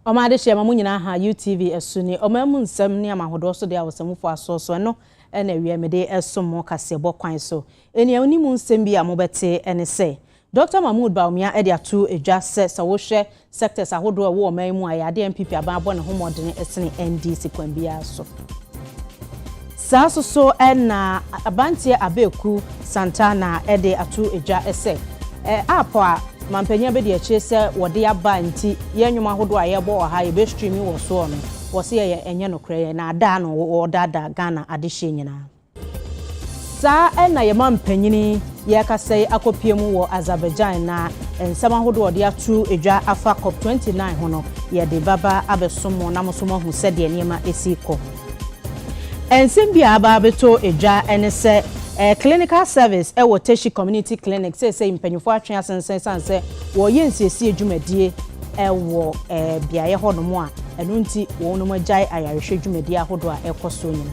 Omar Teshie mamunyina ha UTV esuni omamu nsem ne amahodo so de awosamufo asoso no na wie mede esomo kasebo kwan so eni onimu nsem bi amobete ene se Dr. Samira Bawumia ede atu edwa se sawohwe sectors ahodo wo omamu ayade MPP ababo ne homodene esene NDC kwan bia so so na abantie abeku Santana ede atu edwa ese apa mampanya be de akire se wode aba nti yenwuma hodo ayebo ha ye be stream wo so no wo se ye enye no kre na ada no wo dada Ghana adehye nyina sa na ye mampanyini ye kasai akopiemu wo Azerbaijan na ensama hodo wode atu edwa afa COP29 ho no ye de baba abesomo na mosomo hu se de niema esiko ensem bia aba beto edwa ene se clinical service wo Teshie community clinic say impanyufo atwe asensense wo yensiesie dwumadie wo biaye honomo a enu nti wo no magyae ayarehwe dwumadie ahodo a ekoso nyina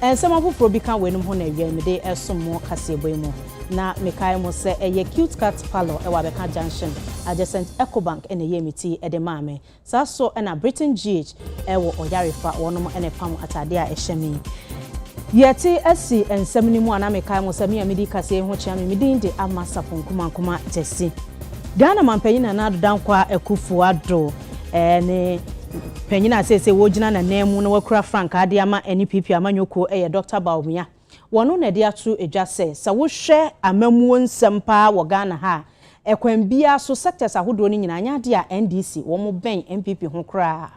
ensem afoforo bi kan wenum ho na wiamede esomo kasebo mu na mekai mo se cute cat parlor wa beka junction adjacent Ecobank ene yemiti ede maame saso na Britain GH wo oyarefa wonom ene pam atade a ehyemi yeti asi ensemni mu anameka mo Samira medi kase ho chia me medinde amasa ponkumankuma Teshie Ghana mampanyina na dodankwa Akufo-Addo ne panyina sese wogina na nemu na wakura frank ade ama NPP amanyoko Dr. Bawumia wono na de atu edwa se sawohwe amamuo nsempa wo Ghana ha ekwan bia so sectors ahodo ni nyina anya de a NDC wo mo ben MPP ho kra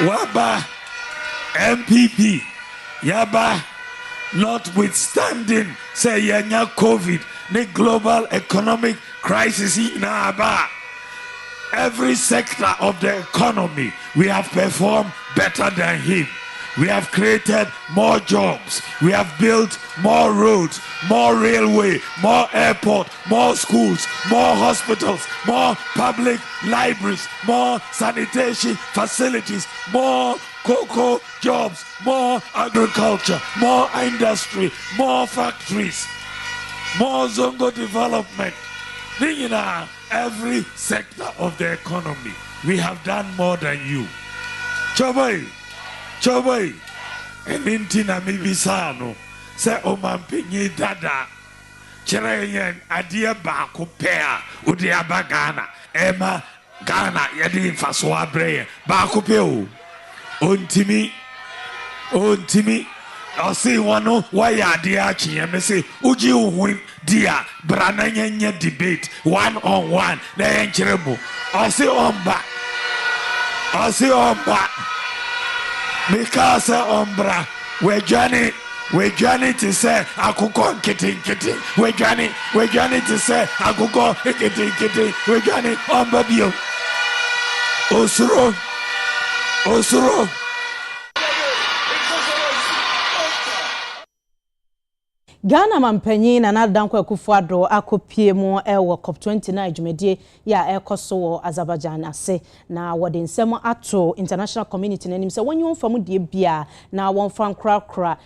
Waba MPP Yaba notwithstanding say yanya COVID the global economic crisis in Aba every sector of the economy we have performed better than him. We have created more jobs. We have built more roads, more railway, more airport, more schools, more hospitals, more public libraries, more sanitation facilities, more cocoa jobs, more agriculture, more industry, more factories, more zongo development. Every sector of the economy, we have done more than you. Choboy, enintina mibisano, se omampinyi dada, chirayen adia ba kupea, udia ba Ghana, ema Ghana yadi faswa breye, ba kupeo, ontimi, osi wano waya dia chiyeme se, uji uhuin dia, brana nye debate, 1-on-1, na yenchiremu, osi omba, Mikasa ombra, we Johnny to say akuko kitty. We Johnny to say akuko kitty. We Johnny ombabio. Osuro. Ghana mampanyi na nadankwa Akufo-Addo akopiemu wo COP29 dwumadie ya ekoso wo Azerbaijan ase na wode nsem ato international community nanim se wonyo mfamu de bia na wonfa nkrakra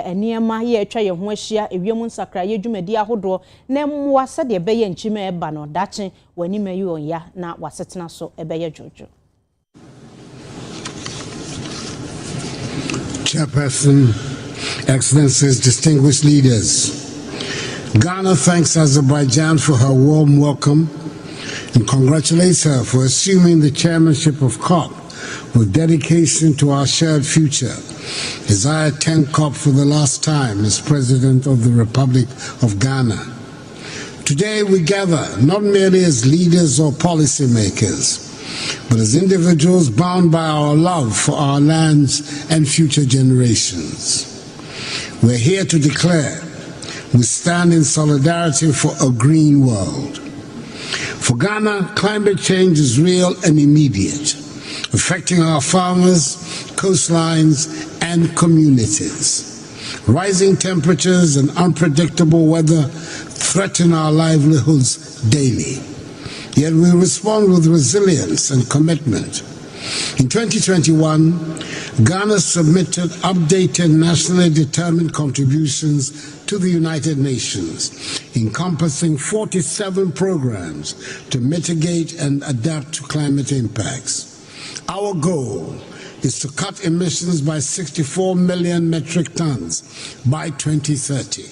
eniema ye atwa ye ho ahia ewiemu nsakra ye dwumadie ahodo na mwa sade beye nchima eba no dache wani mayi onya na wasetena so ebeye jojo Chairperson, Excellencies, distinguished leaders, Ghana thanks Azerbaijan for her warm welcome and congratulates her for assuming the chairmanship of COP with dedication to our shared future, as I attend COP for the last time as President of the Republic of Ghana. Today we gather not merely as leaders or policymakers, but as individuals bound by our love for our lands and future generations. We're here to declare we stand in solidarity for a green world. For Ghana, climate change is real and immediate, affecting our farmers, coastlines, and communities. Rising temperatures and unpredictable weather threaten our livelihoods daily. Yet we respond with resilience and commitment. In 2021, Ghana submitted updated nationally determined contributions to the United Nations, encompassing 47 programs to mitigate and adapt to climate impacts. Our goal is to cut emissions by 64 million metric tons by 2030,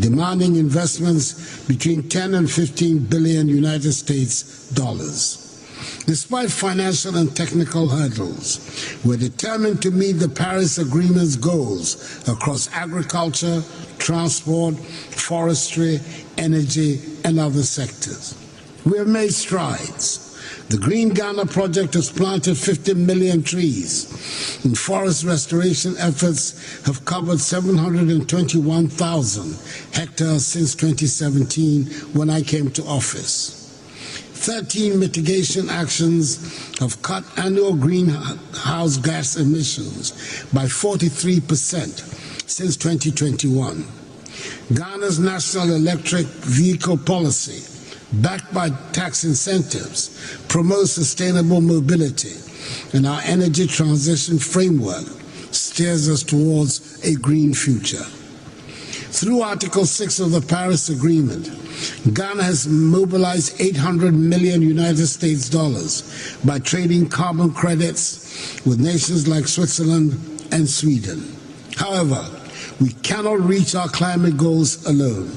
demanding investments between 10 and 15 billion United States dollars. Despite financial and technical hurdles, we're determined to meet the Paris Agreement's goals across agriculture, transport, forestry, energy, and other sectors. We have made strides. The Green Ghana project has planted 50 million trees, and forest restoration efforts have covered 721,000 hectares since 2017 when I came to office. 13 mitigation actions have cut annual greenhouse gas emissions by 43% since 2021. Ghana's national electric vehicle policy, backed by tax incentives, promotes sustainable mobility, and our energy transition framework steers us towards a green future. Through Article 6 of the Paris Agreement, Ghana has mobilized 800 million United States dollars by trading carbon credits with nations like Switzerland and Sweden. However, we cannot reach our climate goals alone.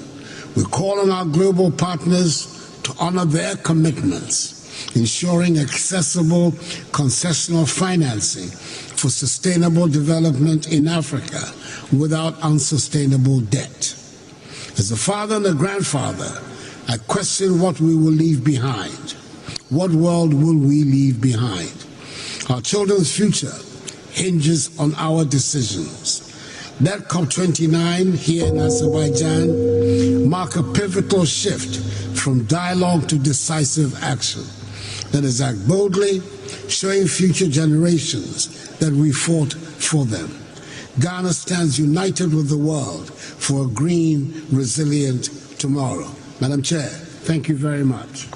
We call on our global partners to honor their commitments, ensuring accessible concessional financing for sustainable development in Africa without unsustainable debt. As a father and a grandfather, I question what we will leave behind. What world will we leave behind? Our children's future hinges on our decisions. That COP29 here in Azerbaijan mark a pivotal shift from dialogue to decisive action. Let us act boldly, showing future generations that we fought for them. Ghana stands united with the world for a green, resilient tomorrow. Madam Chair, thank you very much.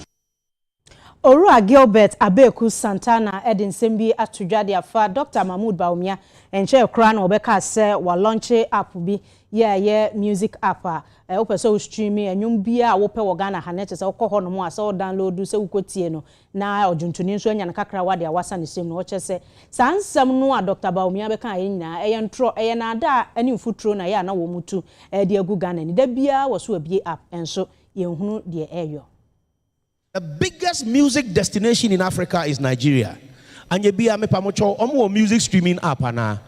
Orua Gilbert Abeku Santana Edin Sembi atudwade afa Dr. Mahmoud Bawumia enche kra na obeka se wa launch app bi ye music app a opeso stream enwum bia wo pe wo Ghana hanet se okọ no mo ase o download se ukotie no na ojuntuni nso anya na kakra wade awasa ne sem no o chese sansam no a Dr. Bawumia beka nyina eye ntro eye na ada ani mfutro na ye na wo mutu de agu Ghana ni da bia wo so abie app enso ye hunu de eyo. The biggest music destination in Africa is Nigeria. And you be a music streaming app ana.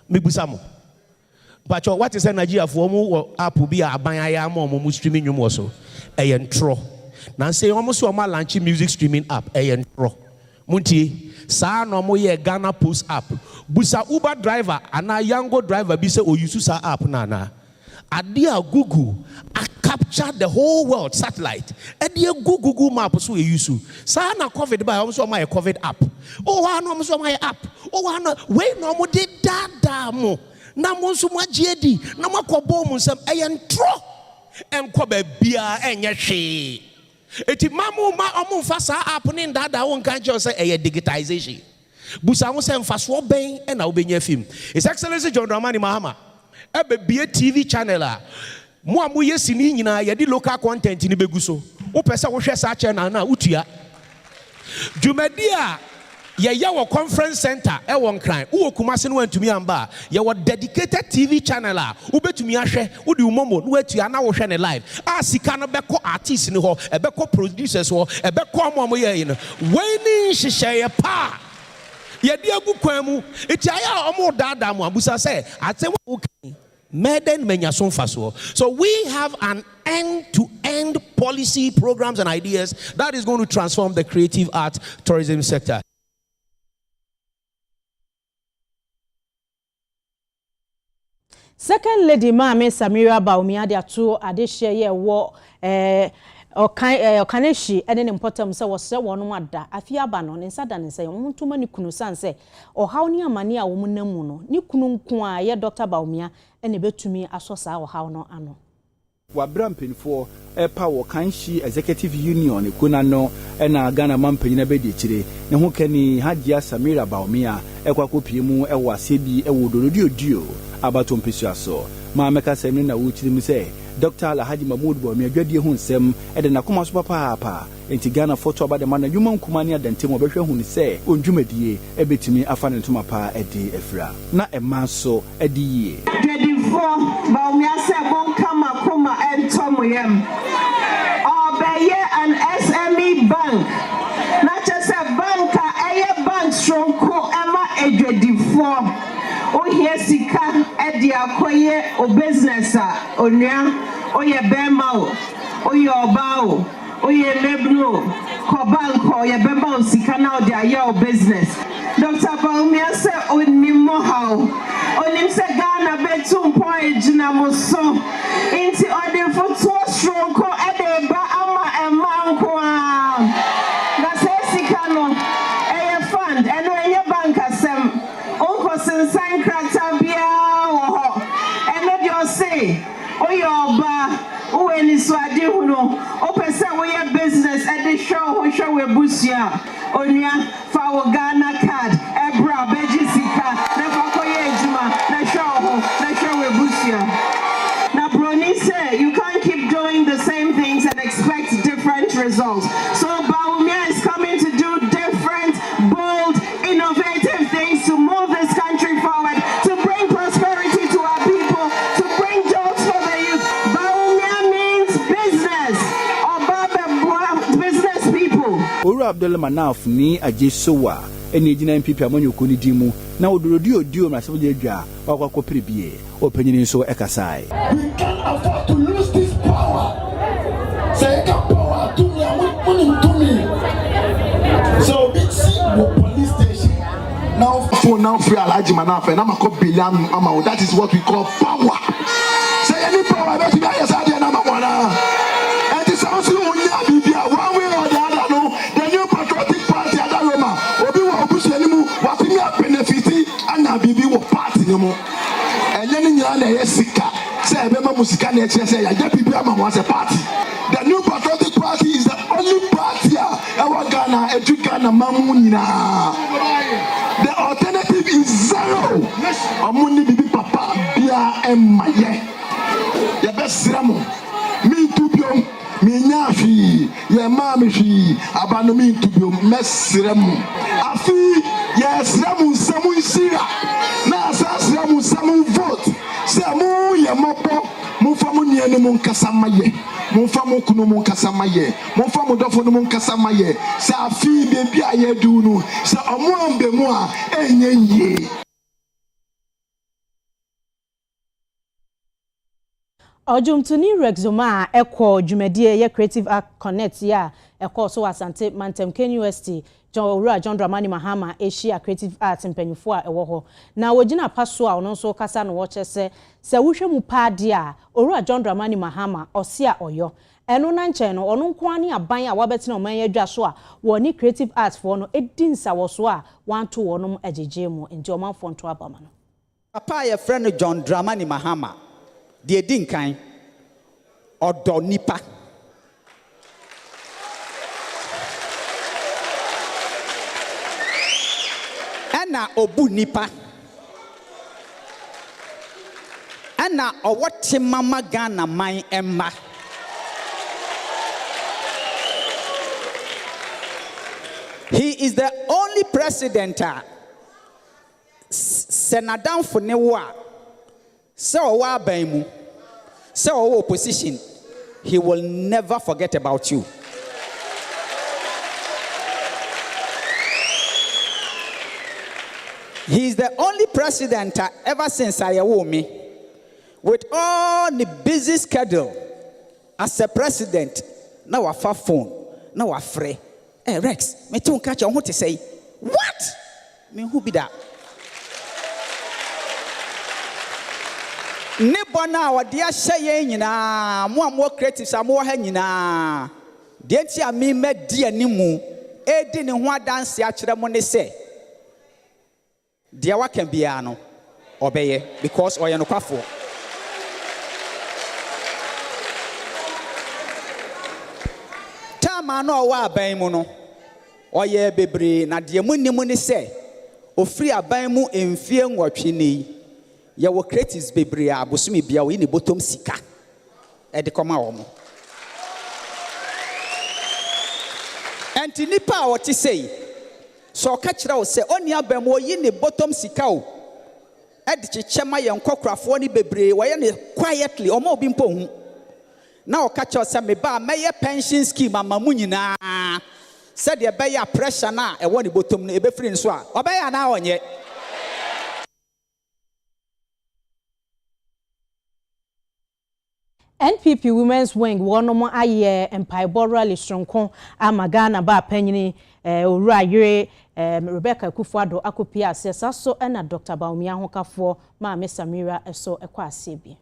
Mibusamo. But what is Nigeria for app will be a banya streaming you also. A intro. Now say almost launch music streaming app. A intro. Munti sa no mo ye Ghana Post app. Busa Uber driver and a Yango driver be say o use sa app nana. Adia Google capture the whole world satellite. Adia Google map so you use. Sa na COVID by almost my COVID app. Oh I no almost my app. Oh I no we no mo de dada mo. Na mo so mo jedi. Na mo kobo mo nsam eyentro. Enko ba bia enye hwe. Eti mamu ma omo fa sa app ni dada won kan je say eye digitization. Busa mo say mfa so ben e na obenya film. His Excellency John Dramani Mahama ebe bie TV channel a mo amu yesi ni nyina ye di local content ni beguso wo pese wo hwe sa channel na utua Jumadi a ye wo conference center e won kran wo Kumase no antumi amba ye wo dedicated TV channel a wo betumi ahwe wo di umomo no atua na wo hwe ne live a sika no beko artist ni ho e beko producers ho e beko mo ye no we ni hihye pa ye di agu kwan mu eti aya omo dada mu abusa say ate wo kan Midday menyason faso. So we have an end-to-end policy programs and ideas that is going to transform the creative art tourism sector. Second Lady Mame Samira Bawumia de ato adehye ye wo Teshie ene ne mpotam se wo se wono ada afia ba no ne nsada ne se wontuma ne kunu sanse o haw ne amane a wo munamu no ne kunu nko a ye Dr. Bawumia ene betumi aso sa wo haw no ano. Wabram Pinfo, a power Kanshi Executive Union, Kunano, and a Ghana Mampina Bedichire, and who can Hadia Samira Bawumia, a Kwakupimu, a Wasibi, a Wudu, about Umpisuaso. Mamaka Semina Wuchi say, Dr. Lahadi Mahmoud Bawumia, Gadi Hunsem, and the Nakumas Papa, and Tigana photo about the man, Human Kumania, than Timo Besha Hun say, Unjumedi, a bit to me, a fan to my pa, a day, Efra. Not a man so, a day. Bawumia said, won't come up, and Tomuyem. Obey an SME bank. Not just a bank, a bank strong co Emma Edredifo. Oh, yes, Sika, Edia Koye, or business, or Nia, or your Bemao, or your Bow, or your Lebno, Kobanko, your Bemao, Sika now, they are your business. Dr. Bawumia said, oh, Nimohao. Onim se Ghana betum point na muso inti ode for strong ko ede ba ama emanko na se sika no eye fund eno eye bank asem onko sensan krata bia wo ho eno dio say oye oba uwe ni swadi huno o pese we business ede show we busia onia fa wo Ghana card ebra beji sika na now, Brony say you can't keep doing the same things and expect different results. So Bawumia is coming to do different, bold, innovative things to move this country forward, to bring prosperity to our people, to bring jobs for the youth. Bawumia means business, or business people. Ora Abdullah Manaf ni ajesowa. Eni jina MPP amanyo koni dimu na odio na saboje dwa wakwa koprebie openyini so ekasai. We can't afford to lose this power. Say power to me. So big police station. Now free Alhaji Manafe na mako billion amount. That is what we call power. Say any power that you guys are there na makwana. And this also unya bibia one way or the other no. The new patriotic party Adaroma Wapimi benefiti ana bibi wo party nemo enye ni nyira na yesika say bema musika na eche say ya bibi ama wan say party. The new patriotic party is the only party ewa Ghana Ghana mamu nyina. The alternative is zero. Amuni bibi papa bia emaye ya besramo mi tubiom mi nyafi ya mami fi abano mi tubiom mesramo afi yes, Ramu Samu Sira. Na Sas Ramu Samu vote. Samu Yamopo, Mufamu Nianomon Casamaye, Mufamu Kunomon Casamaye, Mufamu Dofonomon Casamaye, Safi Bebia Yedunu, Sa Amuan Bemoa, Enye. Ojumtuni Rexoma Echo Jumedie ye Creative Art Connect ya Echo so asante Mantem Ken University John Dramani Mahama Asia Creative Arts mpanyufo a ewo ho na wogina paso a ono so kasa no wo chese se wohwe mu paade a Owura John Dramani Mahama osia oyo eno na nche no ono nko ani aban a wabetena oman yadwa so a woni Creative Arts for no edinsa wo so a wanto wonom ajeje mu nti omanfo nto abama no papa ye friend John Dramani Mahama de dinkan odo nipa ana obu nipa ana owote mama Ghana man emma he is the only president senadan for ne wa so wa ban mu so opposition he will never forget about you. He is the only president ever since I know me, with all the busy schedule as a president. Now I have phone, now I free. Hey Rex, me too catch on what to say. What? Me who be that? Nebona wa dia sheye nyina mo creative samo ha nyina de ntia me medi animu edi ne ho adanse a kire mo ne se dia wa kan bia no obeye because oye no kwafo bɛrima no ɔwɔ aban mu no ɔyɛ bebree na deɛ mu nim ne sɛ ofiri aban mu mfie nwɔtwe ne yɛwɔ creatives bebree a abosomi bia wo ne bottom sika ɛde kɔma wɔ mo ɛnti nipa a wɔte sei so ɔka kyerɛ wo sɛ ɔne aban mu ɔyi ne bottom sika o ɛde kyekyɛ ma yɛn nkɔkorafoɔ ne bebree wɔyɛ ne quietly ɔma obi mpo hu na ɔka kyerɛ sɛ meba mɛyɛ pension scheme ama mu nyinaa sɛdeɛ ɛbɛyɛ pressure na ɛwɔ ne bottom no ɛbɛfiri nso a ɔbɛyɛ anaa ɔnyɛ NPP Women's Wing wɔnom ayɛ mpaebɔ rally sonko ama Ghana ba panyini owura yere Rebecca Akufo-Addo akopia ase so na Dr. Bawumia hokafoɔ ma Samira eso ekɔ ase bi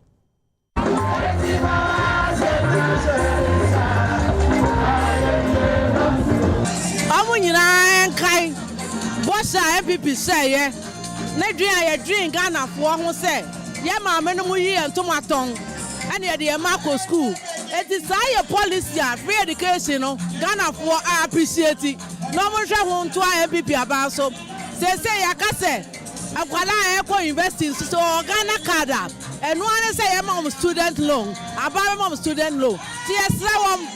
nyina enkai bosa MPP say ye na dwen ya dwen Ghana fo ho say ye maame no mu yi entomaton ane ye de ma school it is a policy free education no Ghana fo appreciate no mo hwe ho nto MPP aba so say ya ka say akwala e ko university so Ghana card eno ane say ye ma student loan aba ma student loan ti esra wom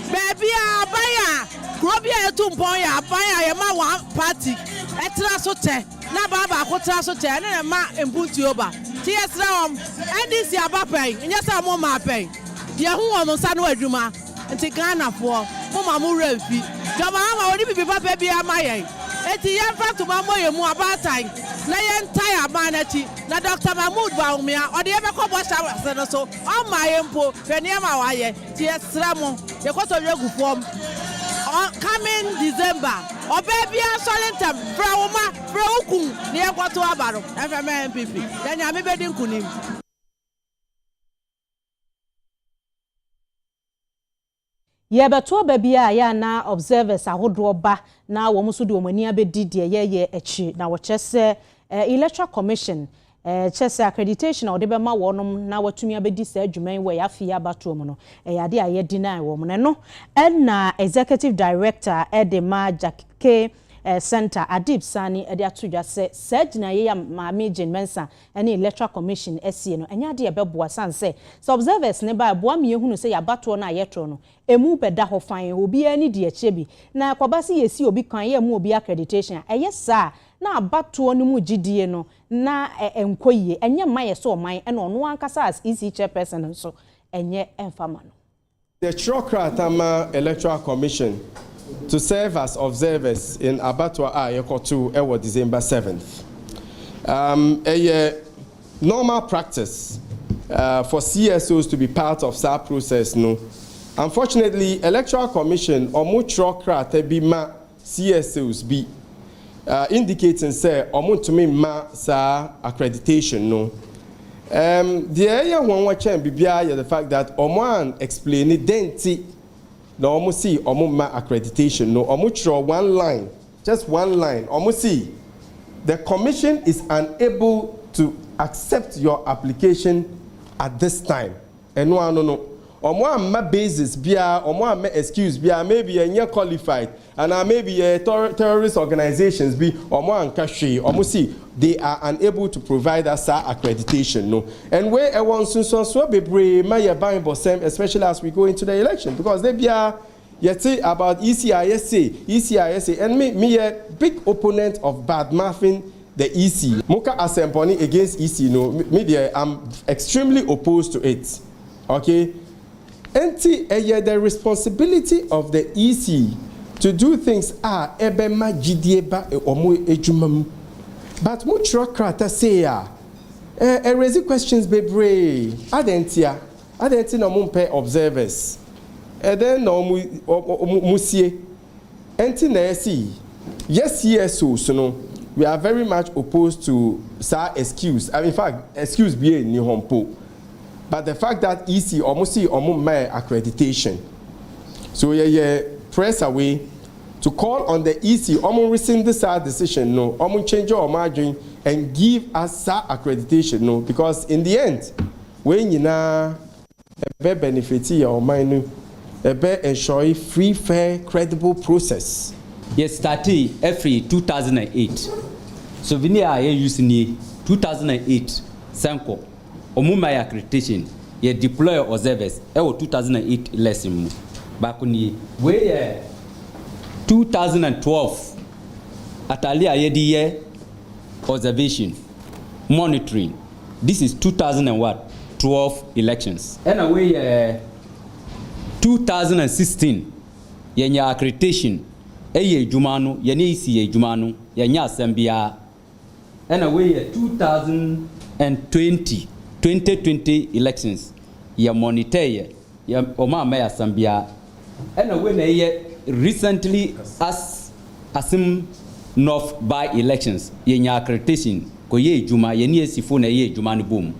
baby abaya Grobia tumpon ya abaya ye ma one party etra so te na baba akotra so te na ma empunti oba ti esra wom ndc abapen nya sa mo ma pen ye hu wom sa no adwuma nti Ghana fo mo ma mo refi jama ma odi bibi papa bia ma ye eti ye fa to ma mo ye mu abatan na ye ntai amanati na Dr. Bawumia odi ye be ko bo sha no so o ma ye mpo hwene ma wa ye ti esra mo ye ko to regu fom coming December obebia solentam frauma fraukun ne ekwoto abaro FMA MPP then ya mebedi nkunim yebeto babia ya na observers ahodo ba na wo muso de omani abedi de ye echi na wo kyese electoral commission kyese accreditation o de be ma wonom na watumi abedi sa adwuman we afia abato mu no yade aye deny wo mu no na executive director edema Jacke center Adib Sani ede atodwa se sajina ye ya maame Jane Mensa ene electoral commission sie no enya de ebeboa sanse so observers ne ba boa me hunu se ya bato na yetro no emu beda ho fan obi ani de eche bi na kwabase yesi obi kan ye mu obi accreditation eye sa na bato no mu gidie no na enkoye enye maye so man ene ono ankasa as EC chairperson so enye enfama no the Chokratama Electoral Commission to serve as observers in Abattoir Yekotu ewo December 7th. A normal practice for CSOs to be part of that process. No, unfortunately, Electoral Commission or Chokrat be ma CSOs be indicating say or to me ma sa accreditation. No, the area one watching be the fact that Omar explained it. No, almost see ma accreditation. No, almost one line, just one line. Almost see the commission is unable to accept your application at this time. And no. Ma basis bia, ma excuse bia, maybe you're qualified, and maybe terrorist organizations be ma ankashi. Almost see they are unable to provide us accreditation. No, and where I want so be brave, my buying especially as we go into the election, because they be yet say about ECISA, and me a big opponent of bad mathing the EC. Muka assembly against EC. No, media I'm extremely opposed to it. Okay. The responsibility of the EC to do things ebema jidieba omo ejumam. But much krata say raise questions bebre. Adenti no mumpe observers. Then no musie. Enti na see. Yes, CSOs, no. We are very much opposed to excuse. In fact, excuse be ni hompo. But the fact that EC almost see my accreditation. So press away to call on the EC almost rescind this decision, no, almost change your margin and give us accreditation, no, because in the end, when you na benefit your mind, ensure free, fair, credible process. Yes, started every 2008. So we need using 2008 Sanko Omuma accreditation. Ye deploy observers. 2008 lesson. Back on the way 2012. Atalia year observation monitoring. This is 2012 elections. And away 2016 yenya accreditation eye jumanu yene isi jumanu yenya asembia. And away 2020 elections ya monitor ya Omar Mayor Asambia. And away recently as asim North by elections yenya accreditation ko ye juma yene esifo na ye juma no bom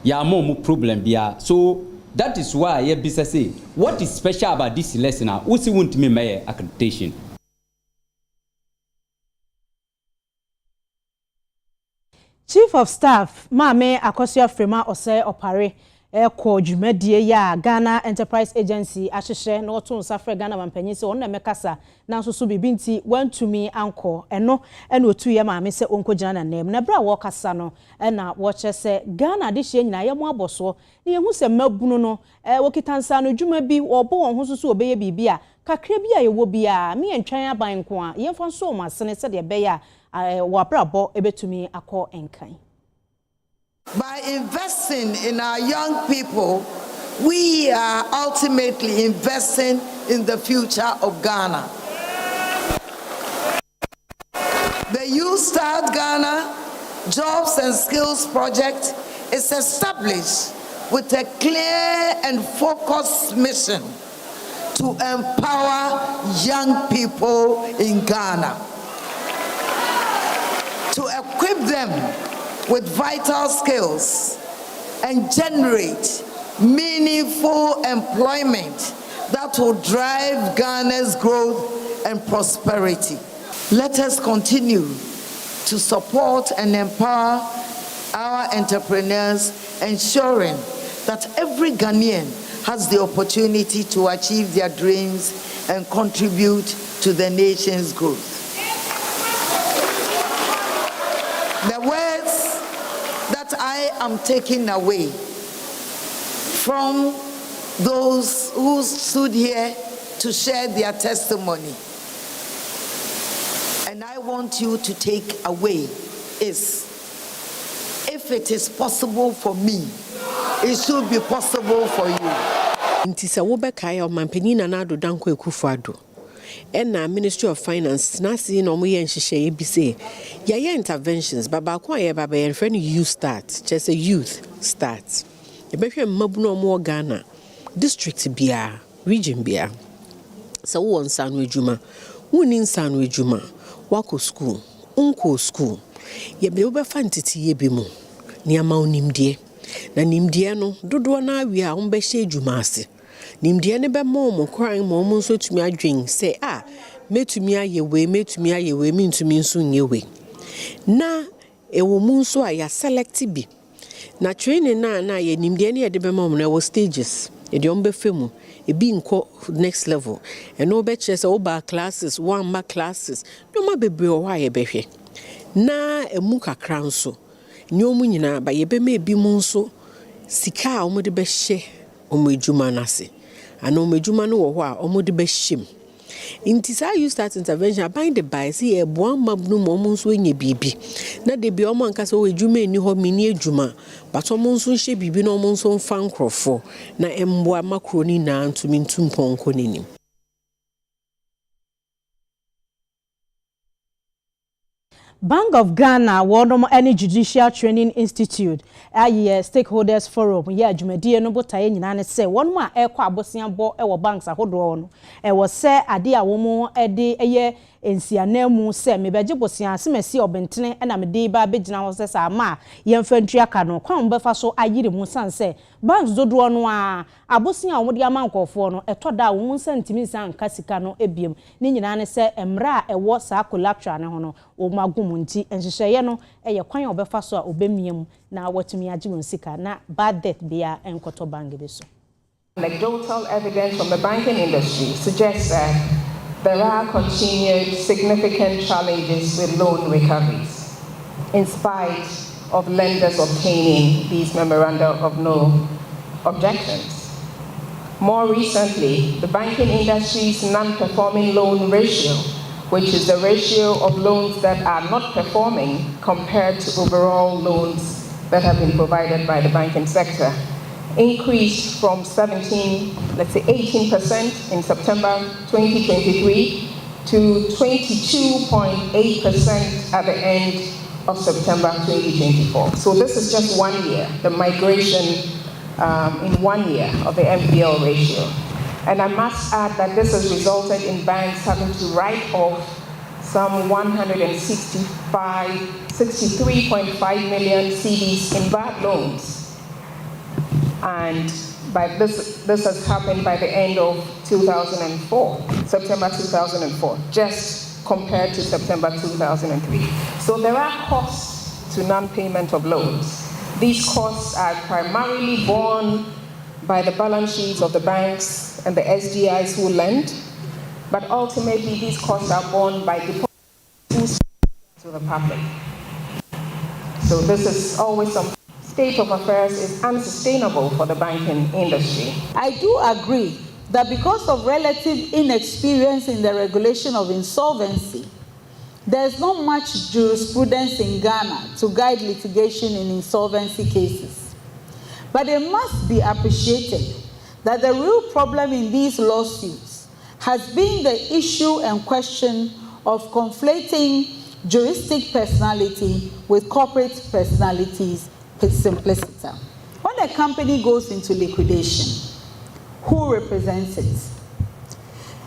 ya mo problem bia. So that is why ye bisa say what is special about this election now who see want me mayor accreditation. Chief of Staff Mame Akosua Frema Ose Opare ko dwumadie ya Ghana Enterprise Agency ahyehyɛ na oto nsafre Ghana mampanyi se wonna mekasa na nso so bibinti wantumi anko eno na otu ye maame se onkogina na nem na bra wo kasa no na wo kyese Ghana de hye nyina ye mo aboso na ye hu se mabunu no wokitansa no dwuma bi obo won ho so obeye bibia kakra bi a ye wo bia me entwan aban ko a ye mfo so ma sene se de be ya wo abrabo ebetumi akọ enkan. By investing in our young people, we are ultimately investing in the future of Ghana. The Youth Start Ghana Jobs and Skills Project is established with a clear and focused mission to empower young people in Ghana, to equip them with vital skills and generate meaningful employment that will drive Ghana's growth and prosperity. Let us continue to support and empower our entrepreneurs, ensuring that every Ghanaian has the opportunity to achieve their dreams and contribute to the nation's growth. The words that I am taking away from those who stood here to share their testimony, and I want you to take away, is if it is possible for me, it should be possible for you. Ntisa wobekaya omanpanyi na ado danko Akufo-Addo na Ministry of Finance na si no mo ye nhihye bi say ye interventions baba ko ye baba ye friend youth start just a youth start e behwe mmabu no mo Ghana district bia region bia so won sanu adwuma woni nsanu adwuma wako school unko school ye be obefa ntiti ye bi mu ni ama onimdie na nimdie no dodo na awi a on be hye adwuma ase nimdie ne be mo kran mo nso tumi adwen say metumi ayewe mintumi nso nyewe na ewo mu nso a ya select bi na training na ye nimdie ne de be mo na wo stages e de on be femu e bi nko next level e no be chese oba classes one ma classes no ma bebre o wa ye behwe na emu kakra nso nyomu nyina ba ye be ma bi mu nso sika a omo de be hye omo edwuma nase ana omo edwuma no wo ho a omo de be hyem intisa you start intervention bind the by see e boan mabnu mo nso enye bibi na de bi omo ankasa wo edwuma eni ho mini edwuma but omo nso hye bibi na omo nso mfa nkrofo na emboa makroni na ntumi ntumponko nenim. Bank of Ghana Wodom any Judicial Training Institute aye stakeholders forum ya dwumadie no botaye nyina ne se wonmo a ekọ abosian bo ewo banks ahodo no ewo se ade a womo ede eye ensianamu se mebeje bosian asemasi obentene na mede ba begina wo se sa ma yemfantu aka no kwan befa so ayire mu sanse banks dodo no a abosian wo de amankofo no etoda wo nsantimi san kasika no ebiem ni nyina ne se emra ewo sa collateral ne ho no wo magum nti enhyehyeye no eye kwan obefa so a obemiam na watumi age won sika na bad debt bia enkoto bank bi so. Anecdotal evidence from the banking industry suggests that there are continued significant challenges with loan recoveries, in spite of lenders obtaining these memoranda of no objections. More recently, the banking industry's non-performing loan ratio, which is the ratio of loans that are not performing compared to overall loans that have been provided by the banking sector, increased from 18% in September 2023 to 22.8% at the end of September 2024. So this is just 1 year, the migration in 1 year of the NPL ratio. And I must add that this has resulted in banks having to write off some 63.5 million CDs in bad loans. And by this has happened by the end of September 2004, just compared to September 2003. So there are costs to non-payment of loans. These costs are primarily borne by the balance sheets of the banks and the SDIs who lend, but ultimately these costs are borne by depositors to the public. So this is always some state of affairs is unsustainable for the banking industry. I do agree that because of relative inexperience in the regulation of insolvency, there is not much jurisprudence in Ghana to guide litigation in insolvency cases. But it must be appreciated that the real problem in these lawsuits has been the issue and question of conflating juristic personality with corporate personalities simplicity. When a company goes into liquidation, who represents it?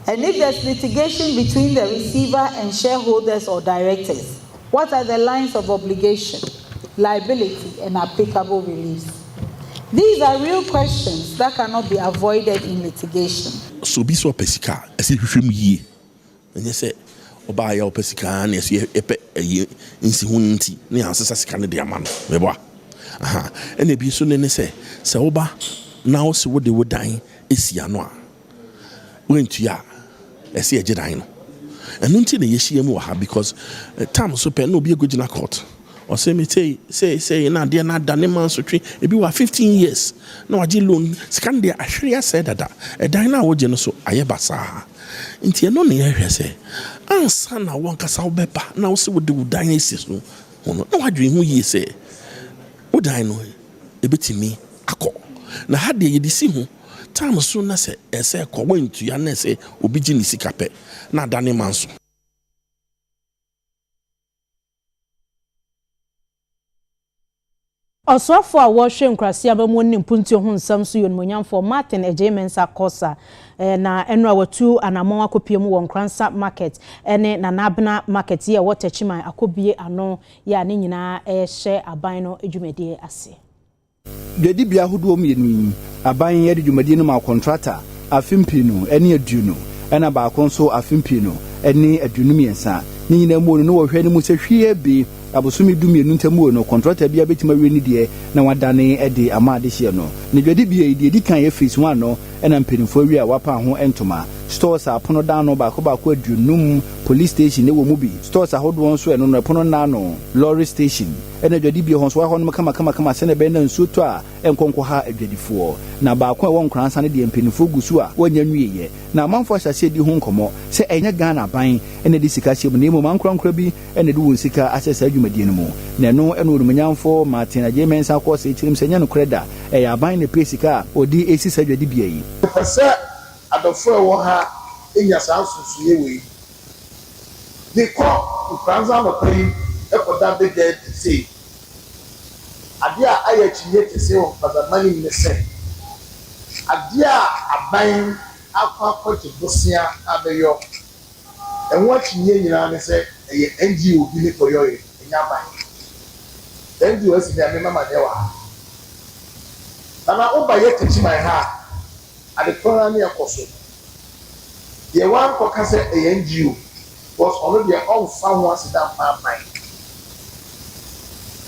And if there's litigation between the receiver and shareholders or directors, what are the lines of obligation, liability, and applicable reliefs? These are real questions that cannot be avoided in litigation. So be so pesika, as if you ye. And you say, Oba ya pesika, and yes, you epe insihunti, near ancestors can be a man. And it be soon and say, Oba, now see what they would die is Yanoa. Went to ya, I see a jedino. And until the Yeshia because time so pen no be a good in a court. Or say me say, na dear not done a man's tree, it be 15 years. No, I did loan, Scandia, I sure said that a dina would so ayabasa. Intia no near say, and son, I want us our bepa, now see what do dynasties no. No, I dream who ye say. Would I know a bit me? A call. Now, had they deceive him, time soon as a say, going to your nest, obedient sikape, not done a man's. Oswafo a wɔhwe nkrasi abamu ne mpunti ho nsam so yon monyamfo Martin Ejemensa Kosa na eno awatu anamon akopiem wɔ nkransa market ene na nabna market ye Teshie akobie ano ya ne nyina ehye aban no adwumadie ase. Dwadi bia hodo omienu aban ye adwumadie no ma contractor afimpi no ene aduno ena ba konso afimpi no ene adunumiensa ne nyina mu no wɔhwɛ ne mu sɛ hwie bi abosumi dumienu ntamu no contractor bia betima we ni de na wadane de amade hye no ne dwadi bia di kan ye phase 1 no ena mpenifo wi a wapa ho entoma stores apono dan no ba ko adunum police station ne wo mu bi stores ahodo nso eno no apono na no lorry station ena dwadi bia ho so ho no kama se ne be na nsuo to a enkonko ha adwadifo na ba ko won kransa ne de mpenifo gusu a wanya nwiye na amanfo ahyase di ho nkomo se enya Ghana ban ena di sika hye mu ne mu mankrankra bi ena di won sika asesa adwumadie no mu na no ena odumanyamfo Martin Ejemensa Kosa echirim se nya no kreda eya ban ne pesika odi esisa dwadi bia yi pese adofo e wo ha enya sa asusu ye we the cop Franza no pay e ko da be there to say adia aya chiye te say o pazamani ne se adia aban akwa to dosia abeyo enwa chiye nyina ne se e NGO bi ne koyo e nya ban NGO si na me mama de wa ana oba ye Teshie ha at the corner akoso the one kokase a NGO was already on farm once that man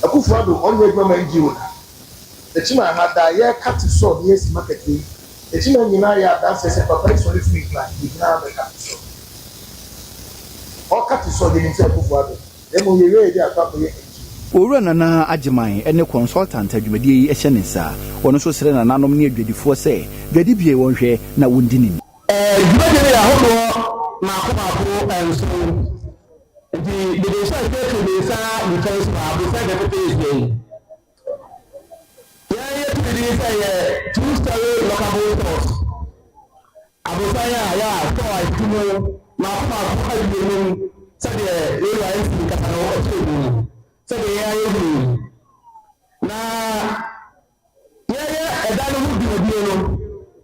Akufo-Addo on the NGO Teshie had that year cut so yes market It's in that's a perpetually free plan. You can have a capital. Or capital in himself of water. Then when you read that properly. Owura Nana Ajiman ene consultant adwumadi yi ehye ne sa wono so sere na nanom ne adwadifo se dwadi bie wonhwe na wondini dwadi ya hodo na akoma enso the say the say because we say the place yeah two-story local stores abusaya ya so I tumo na akoma ko adwumani say the area is kasano so the area na yeah edanu hu bi no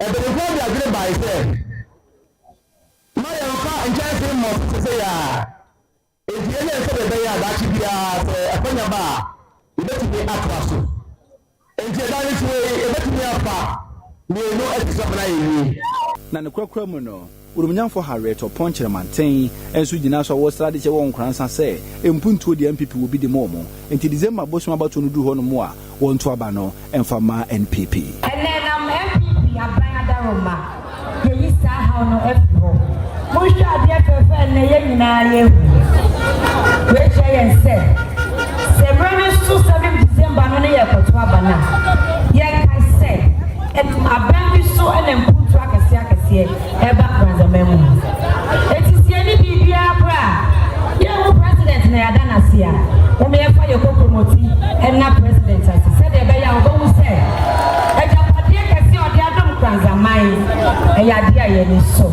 e be go bi agre by say my uncle and mo say ya if you say be ya ba chi bia say akonya ba e be ti atraso enti edanu so e be ti apa me no examine yi na ne kwakwa mu no urumnyamfo Harriet Ponchire Manten enso gyina so wo strade che won kransa se empuntuo di MPP wo bi de momo enti December bosom abato no du ho no mo a won to aba no emfama NPP enenam MPP aban adaroma ye yisa ha no FPO mo hwa de fefe na ye nyina ye we che yen se brother so 7 December no ye koto aba na ye kai se aban bi so enempuntuo akese eba kwanzamemu etisieni bibia bra ye president na yada na sia o me fa ye ko promoti na president asi said e be ya obo se e ja pade kese ode adom kwanzamai e ya dia ye ni so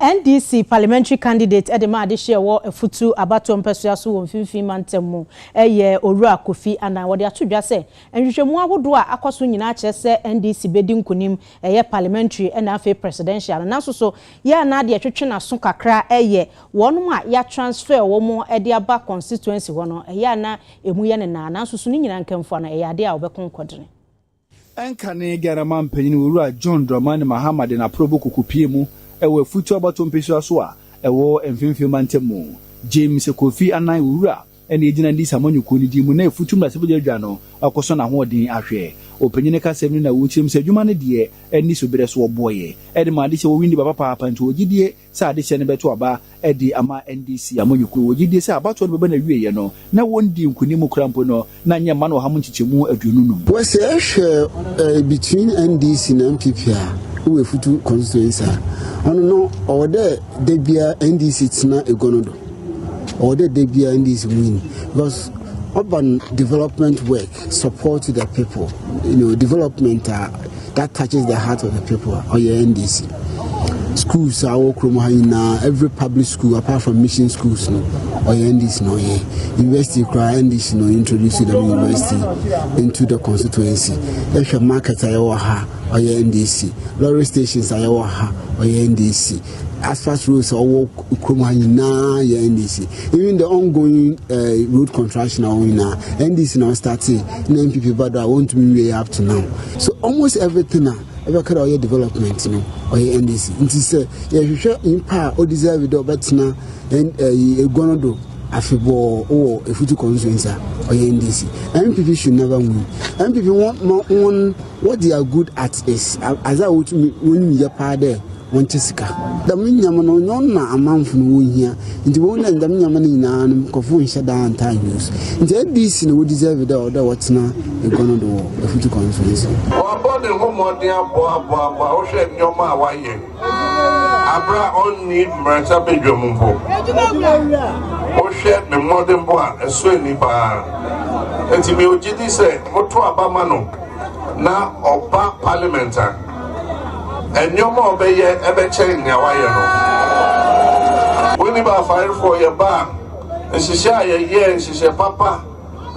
NDC parliamentary candidate Edema Adeshie wo efutu abato mpesua so wo mfimfin mantemu eye Owura Akufo-Addo wo de atodwa se enhwehwemu ahodo a akoso nyina kire se NDC bedi nkunim eye parliamentary na afa presidential na so ye na de twetwe na so kakra eye wonum a ya transfer wo mo de aba constituency ho no eye na emu ye ne na so ni nyina nkemfo na eye ade a obekon enkane garama mpanyin Owura John Dramani Mahamad na probo kokopie mu ewe futu abato mpesua so a ewo emfimfim mantemu James Kofi-Addo Owura ene ejina ndi samanyuko ni di mu na efutu mrasebje dwa no akoso na hoodin ahwe opanyine ka semni na wuchim se dwuma ne de eni so bere so oboye ede ma de se wo windi baba papa nti ogidie sa ade se ne beto aba ede ama NDC amanyuko ogidie se abato no baba na wieye no na wondi nkunimu krampo no na nya ma no ha munchichemu aduonunum wese ehwe between NDC and MPP we futu constituency ono no ode debia NDC tina egonodo ode debia NDC win because urban development work support the people, development that touches the heart of the people or your NDC schools are all every public school apart from mission schools no or your NDC no university cry NDC no introduce the university into the constituency if your market are or your NDC lorry stations are or your NDC asphalt roads are all your NDC even the ongoing road construction are now NDC now starting NPP but I want to be way up to now so almost everything now ever could all development or your NDC it is in power or deserve it but now and gonna do Afibo or a future constituency or NDC. MPP should never win. MPP want what they are good at is as I would win your part there. Want to see the minimum no a month from win here. In the one and the minimum in Kofu shut down time use. In the NDC would deserve it or what's now a gonna do a future constituency. Abra on need Marta Bedroom. O share me modern boy, a swing bar. And to me, Ojidi said, Motua Bamano, now or back parliamentar. And no more be yet ever change your wire. When you buy fire for your bar, and she share a year, and she share papa,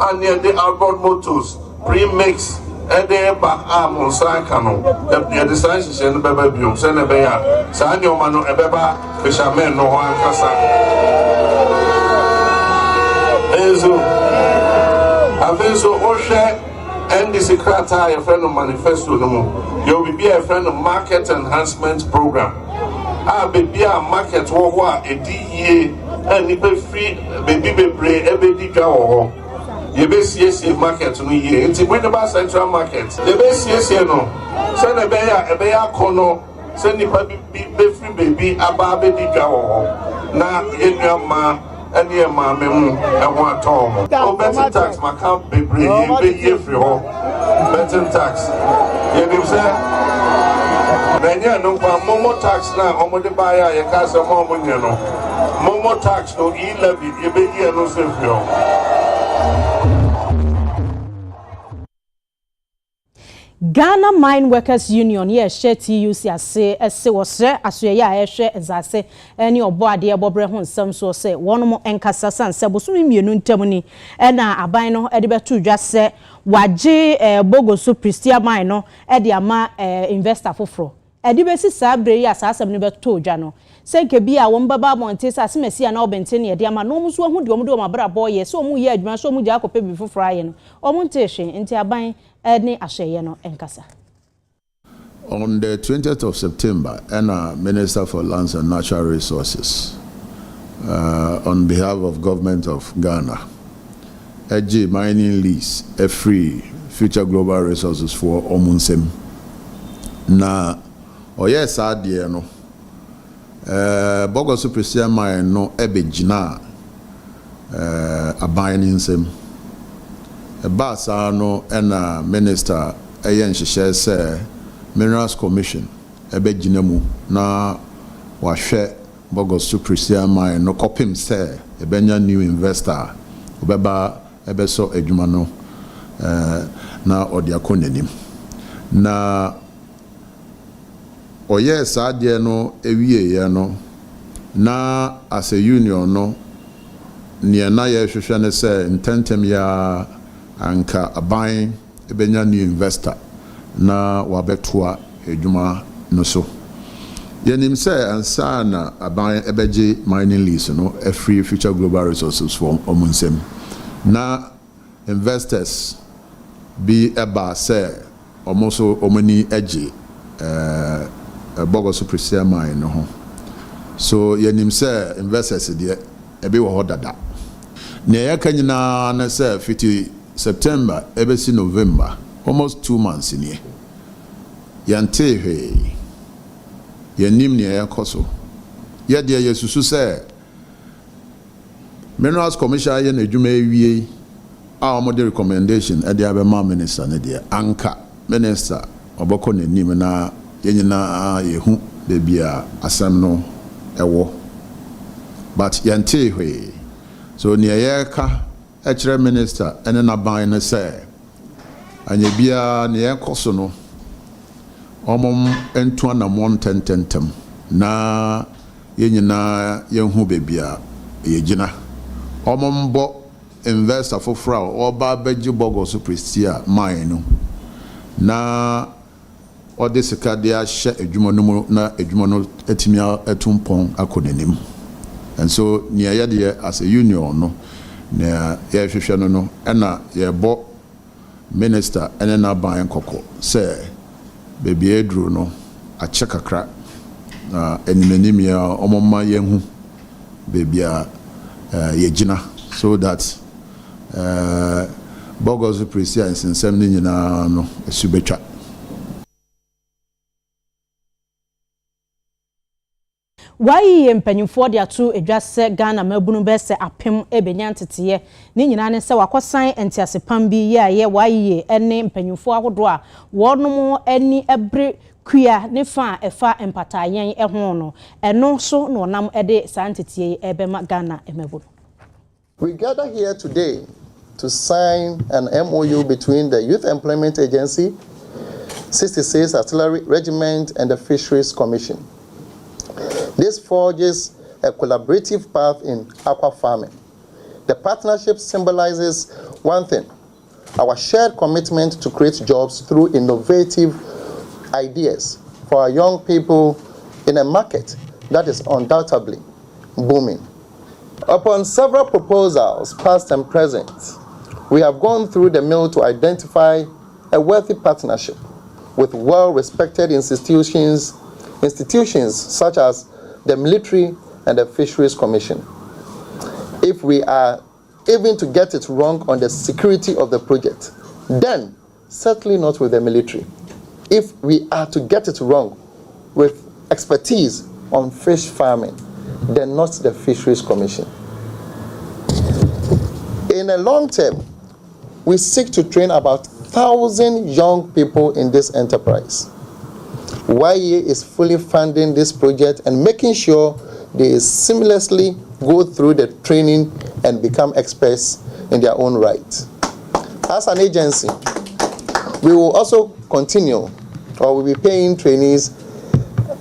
and near the outboard motors, pre-mix. Ede ba amon san kanu e de san sise no beba biom se ne be ya san nyoma no e beba fishermen no ho ankasa ezo avenso o hwe NDC krata ya friend manifesto no mo yo be a friend market enhancement program be a market wo ho a edi ye ani be free be bebre e be di dwa wo ho yebesiesie market no ye nti Winneba Central Market yebesiesie no se na ebeya kono se nipa be free baby aba be di dwa wo na yenuama ene ma memu eho atom o betting tax maka bebre ye be free ho betting tax ye nim se Nanya no momo tax na omode baya ye ka se momo nye no momo tax no e-levy ye be ye no se free ho. Ghana Mine Workers Union ye share TUC ase wosre asoye ya ehwe ezase eni obo ade ebobre ho nsam so se wono enkasa sanse bosumi mienu ntam ni na aban no ede betu dwa se wage bogoso pristia mine no ede ama investor foforo ede besi sabre ya asasam ne betu dwa no senke bia wo mbaba monte sa asemasi na obente ne ede ama no muso hu de omdo mabra boye so mu ye adwuma so mu ja akope bi foforo aye no omonte hwe nti aban any asheyeno enkasa. On the 20th of September, Minister for Lands and Natural Resources, on behalf of Government of Ghana, a mining lease, a free future global resources for Omunsem. Na oye sadie no, Bogo Suprisia mine no ebejina a mining nsem. Basa no ena minister eyen hyehyɛ sɛ Minerals Commission ebegyina mu na wahwɛ Bogos Suprisia mine no kopim sɛ ebenya new investor obeba ebeso adwuma no na ɔde akɔ n'anim na ɔyɛ saa deɛ no ewie no na as a union no nea na yɛ hwehwɛ ne sɛ ntentem ya anka aban ebenya new investor na wabetoa edwuma no so yenim sɛ ansa na aban ebeje mining lease no a free future global resources for omunsem na investors bi eba sɛ omoso omani age Bogo Suprisia mine no ho so yenim sɛ investors de ebi wo ho dada na yakanyina na sɛ fiti September, ebesi November, almost 2 months in here. Yante he, yanim ni ayakoso. Yadia yesusu se. Minerals Commission yen ejume ewie. Our model recommendation edi abema minister ne dia anka minister oboko ne nim na yenyina yehu bebia asem no ewo. But yante he. So ni ayaka Echere minister ene na ban ne se anya bia ne ekoso no omom entu anamon tententem na yenyina yenhu bebia yegina omom bo investor fofra oba beji Bogo Suprisia mine no na ode sika de ahye adwuma no na adwuma no etimi etumpon akonanim and so near yade as a union no na ye hwehwe no na ye bo minister ene na ban kokko se bebi edru no a chekakra na enimnim ya omomma yehu bebi a yegina so that Bogo Suprisia nsensem ni nyina no esubetwa Why mpanyimfo de ato edwase Ghana mabunu be se apem ebenyantete ni nyina ne se wakosan entiasepam bi ye why ene mpanyimfo ahodo a wonom ani ebre kua ne fa efa empatayen eho no eno so no nam ede santete ebema Ghana emabunu. We gather here today to sign an MOU between the Youth Employment Agency, 66 Artillery Regiment and the Fisheries Commission. This forges a collaborative path in aqua farming. The partnership symbolizes one thing: our shared commitment to create jobs through innovative ideas for our young people in a market that is undoubtedly booming. Upon several proposals, past and present, we have gone through the mill to identify a worthy partnership with well-respected institutions such as the military and the Fisheries Commission. If we are even to get it wrong on the security of the project, then certainly not with the military. If we are to get it wrong with expertise on fish farming, then not the Fisheries Commission. In the long term, we seek to train about 1,000 young people in this enterprise. YE is fully funding this project and making sure they seamlessly go through the training and become experts in their own right. As an agency, we will also continue, or will be paying trainees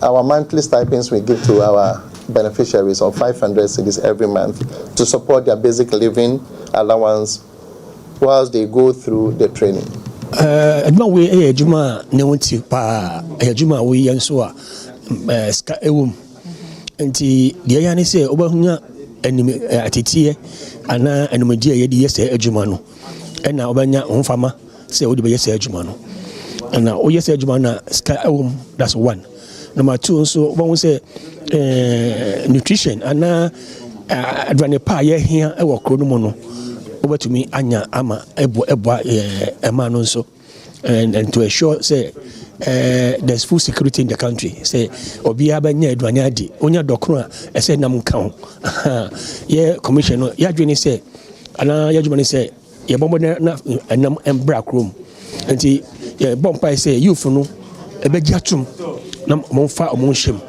our monthly stipends we give to our beneficiaries of 500 cedis every month to support their basic living allowance whilst they go through the training. Aduma we ejuma ne wonti pa ejuma we yenso a ska ewum nti de ya ne se obahunya anim atetie ana animadi ye de yese ejuma no ena obanya honfama se odi be yese ejuma no ana o yese ejuma na ska ewum. That's one. Number two, so when we say nutrition ana adwane pa ye hia e wo kro no mo no obatumi anya ama ebo ema no so and to assure say there's food security in the country. Say obi abanya adwane adi onya dokro a say nam kan ye commission no ya dwene say ana ya dwene say ye bombo na nam embra krom nti ye bompa say youth no ebeji atum na monfa omonhwem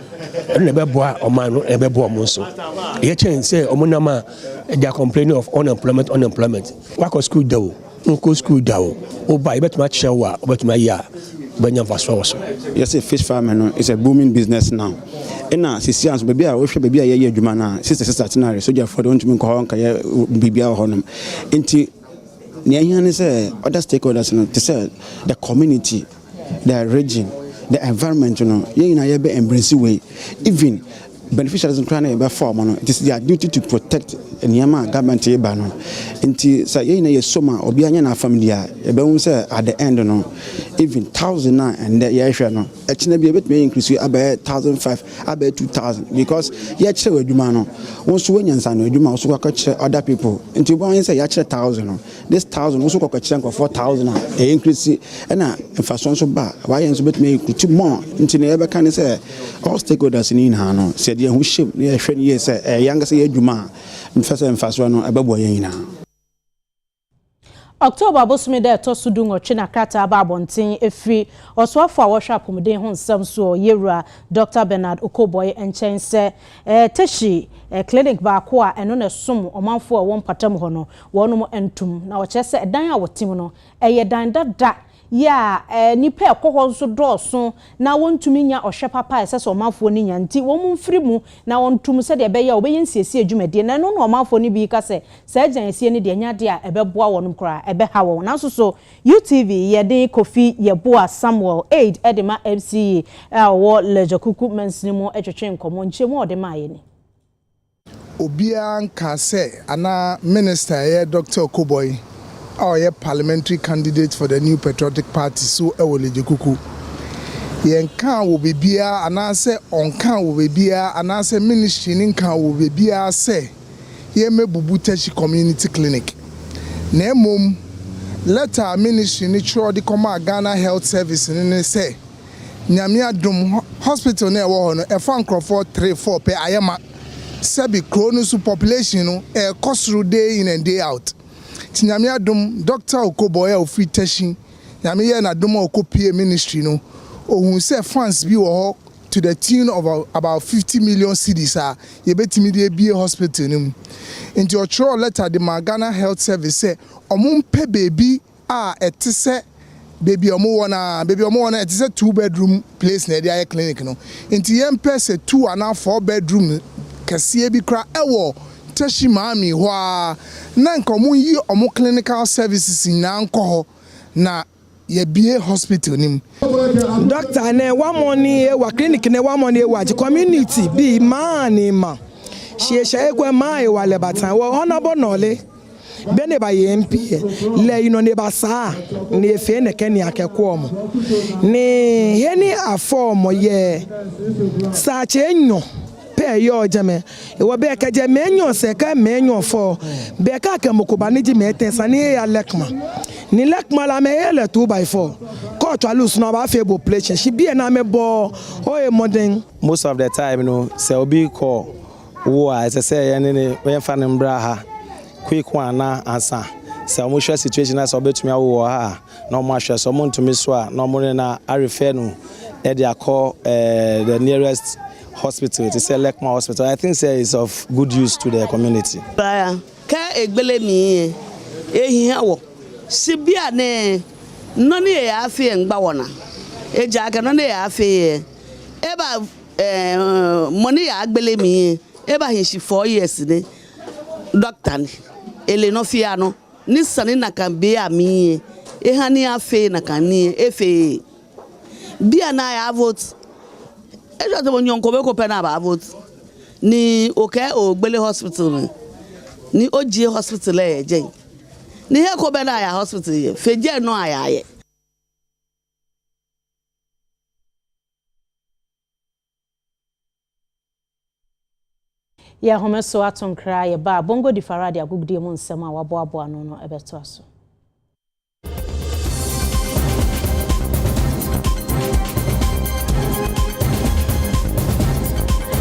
and never boy or man, never boy monso. Ye change say, Omonama, they are complaining of unemployment. Wako school do, unko school do, or buy bet much shower, but my ya, Banya Vaswas. Yes, a fish farming is a booming business now. And now, Sicians, baby, I wish baby a year, Jumana, sister, so you for don't mean Kohonka, Bibia Honum. Into Nyan is other stakeholders to say the community, the region. The environment, embrace way. Even beneficiaries in Krana form, it is their duty to protect and Yama government Ebano. Until Sayena Soma or Biana familia, say at the end, even 1,009 and the Yashano. Actually, be a bit may increase about 1,500, about 2,000 because yet Dumano. Once when you son, you must work other people. Until one say Yacha 1,000. This 1,000 also got a chunk of 4,000. Increase and for so bad. Why is a bit may increase more until never can say all stakeholders in Hano said, yeah, we ship near years a younger say Juma. First one about Boyana. October bosome de to sudun oche na krata ba abonten efri oswafo a worship muden ho nsam so yewura Dr. Bernard Okoboy enchen se Teshie clinic ba ko a eno na som omanfo a won patam ho no wonum entum na wo chese edan a wotim no eye dan dada ya nipa ekoho nso dooso na wontumi nya ohwe papa esese omanfo ni nya nti won mfiri mu na wontum se de be ya obeyensiesi adwumade na no omanfo ni bi ka se ajansie ni de nya de a ebeboa wonum kra ebe ha won na so UTV ye de Kofi ye boa Samuel aid edema MCE wo lejokuku mensinimu etwetwe nkomo nchemu odema ye ni obia nka se ana minister ye Dr. Okoboy our parliamentary candidate for the New Patriotic Party so ewole kuku yenka wo bebia anase onka wo bebia anase ministry nka wo bebia se ye mebubu Teshie community clinic na emom letter ministry ni chro di koma Ghana Health Service ni se nyame adom hospital na ewo ho no e fa nkrofo 3-4 pe ayema sebi krono su population no e kosuru day in and day out. Nyame adom Dr. Okoboy ofi Teshie nyame ye na dom okopie ministry no ohun se funds bi wo ho to the tune of about 50 million cedis a ye betimi de bie hospital nim into your throw letter the Ghana Health Service say omumpe baby a etise baby omo wona etise 2-bedroom place na dia clinic no into yem pese 2 and 4-bedroom kase bi kra ewo Teshie mami hwa na nkomu yi omo clinical services na nko na ye bie hospital nim doctor ne wa money wa clinic ne wa money wa community bi mani ma she egwe mai wa le batan wo honorable nole bene ba ye MP le you know ne ba sa ne fe ne ken akeko mo ne he ni afo mo ye sa che nyo pe yo jame e wo be ka je menyo se ka menyo fo be ka ka mokoba ni ji meten sane ya lekma ni lekma la me ele 2x4 ko to alus no ba fe bo plation she be na me bo o e modern most of the time you know se obi call wo a se say ye ne we fa ne mbra ha quick one na answer se o mo hwe situation na se obetumi awo ha na o mo ahwe so mo ntumi so a na o mo na a refer no e dey call the nearest hospital to say Lekma Hospital. I think say is of good use to the community. Ka egbele mi ehia wo sibia ne no ne ya afi ngba wona eja ka no ne ya afi eba money ya agbele mi eba hin shi 4 years ne doctor ni ele no fia no ni sani na kan be ami ehani afi na kan ni efe bia na ya vote ejo to nyonko be ko pe na ba vote ni oke ogbele hospital ni oji hospital e je ni he ko be na ya hospital ye feje no aya ye ya homeso atonkra ye ba bongo di faradi agugde mu nsema wabo abo ano no ebeto aso